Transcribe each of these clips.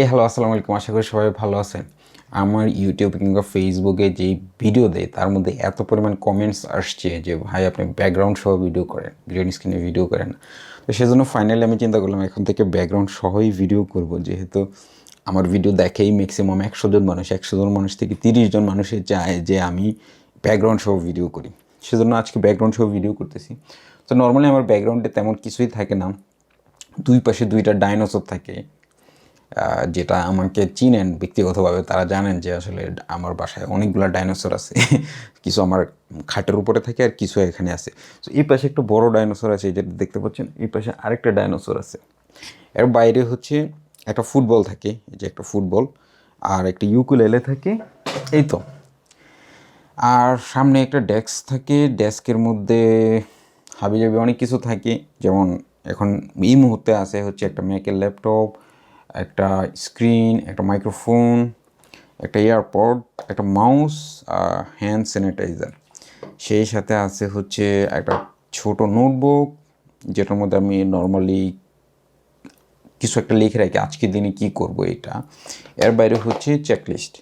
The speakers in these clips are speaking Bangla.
হ্যালো, আসসালামু আলাইকুম। আশা করি সবাই ভালো আছেন। আমার ইউটিউব কিংবা ফেসবুকে যেই ভিডিও দেয় তার মধ্যে এত পরিমাণ কমেন্টস আসছে যে ভাই আপনি ব্যাকগ্রাউন্ড সহ ভিডিও করেন, গ্রিন স্ক্রিনে ভিডিও করেন। তো সেজন্য ফাইনালি আমি চিন্তা করলাম এখন থেকে ব্যাকগ্রাউন্ড সহই ভিডিও করব, যেহেতু আমার ভিডিও দেখেই ম্যাক্সিমাম 100 জন মানুষ, 100 জন মানুষ থেকে 30 জন মানুষে চায় যে আমি ব্যাকগ্রাউন্ড সহ ভিডিও করি। সেজন্য আজকে ব্যাকগ্রাউন্ড সহ ভিডিও করতেছি। তো নর্মালি আমার ব্যাকগ্রাউন্ডে তেমন কিছুই থাকে না, দুই পাশে দুইটা ডাইনোসর থাকে। যেটা আমাকে চিনেন ব্যক্তিগতভাবে তারা জানেন যে আসলে আমার বাসায় অনেকগুলো ডাইনোসর আছে। কিছু আমার খাটের উপরে থাকে আর কিছু এখানে আছে। তো এই পাশে একটা বড় ডাইনোসর আছে, যেটা দেখতে পাচ্ছেন। এই পাশে আরেকটা ডাইনোসর আছে। এর বাইরে হচ্ছে একটা ফুটবল থাকে, এই যে একটা ফুটবল, আর একটা ইউকুলেলে থাকে। এই তো। আর সামনে একটা ডেস্ক থাকে, ডেস্কের মধ্যে হাবিজাবি অনেক কিছু থাকে। যেমন এখন এই মুহূর্তে আছে হচ্ছে একটা ম্যাকের ল্যাপটপ, একটা স্ক্রিন, একটা মাইক্রোফোন, একটা এয়ারপড, একটা মাউস, হ্যান্ড স্যানিটাইজার। সেই সাথে আছে হচ্ছে একটা ছোট নোটবুক, যেটার মধ্যে আমি নর্মালি কিছু একটা লিখে রাখি আজকের দিনে কী করব এটা। এর বাইরে হচ্ছে চেকলিস্ট,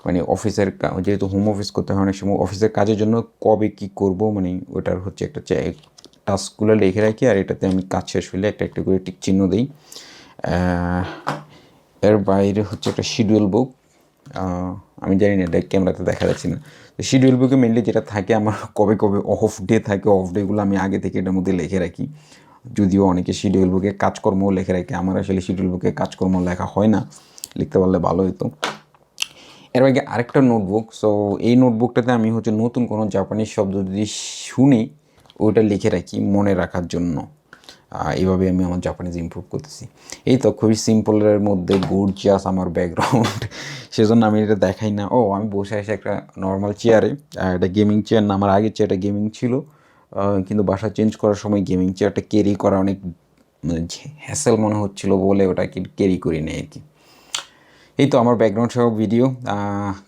মানে অফিসের যেহেতু হোম অফিস করতে হয় অনেক সময়, অফিসের কাজের জন্য কবে কী করব মানে ওটার হচ্ছে একটা টাস্কগুলো লিখে রাখি, আর এটাতে আমি কাজ শেষ হলে একটা একটা করে টিক চিহ্ন দিই। এর বাইরে হচ্ছে একটা শিডিউল বুক। আমি জানি না এটা ক্যামেরাতে দেখা যাচ্ছে না। তো শিডিউল বুকে মেনলি যেটা থাকে আমার কবে কবে অফ ডে থাকে, অফ ডেগুলো আমি আগে থেকে এটার মধ্যে লিখে রাখি। যদিও অনেকে শিডিউল বুকে কাজকর্মও লিখে রাখে, আমার আসলে শিডিউল বুকে কাজকর্ম লেখা হয় না, লিখতে পারলে ভালো হতো। এর আগে আরেকটা নোটবুক, সো এই নোটবুকটাতে আমি হচ্ছে নতুন কোনো জাপানিজ শব্দ যদি শুনি ওইটা লিখে রাখি মনে রাখার জন্য। এইভাবে আমি আমার জাপানিজ ইমপ্রুভ করতেছি। এই তো খুবই সিম্পলের মধ্যে গর্জিয়াস আমার ব্যাকগ্রাউন্ড। সেজন্য আমি এটা দেখাই না। ও আমি বসে আসে একটা নর্মাল চেয়ারে, একটা গেমিং চেয়ার না, আমার আগের চেয়ারটা গেমিং ছিল, কিন্তু বাসা চেঞ্জ করার সময় গেমিং চেয়ারটা ক্যারি করা অনেক মানে হ্যাসেল মনে হচ্ছিলো বলে ওটাকে ক্যারি করি না আর কি। এই তো আমার ব্যাকগ্রাউন্ড সহ ভিডিও।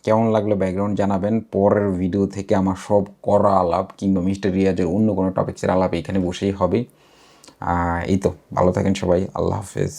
কেমন লাগলো ব্যাকগ্রাউন্ড জানাবেন। পরের ভিডিও থেকে আমার সব করা আলাপ কিংবা মিস্টার রিয়াজের অন্য কোনো টপিক্সের আলাপ এখানে বসেই হবে। এই তো, ভালো থাকেন সবাই, আল্লাহ হাফেজ।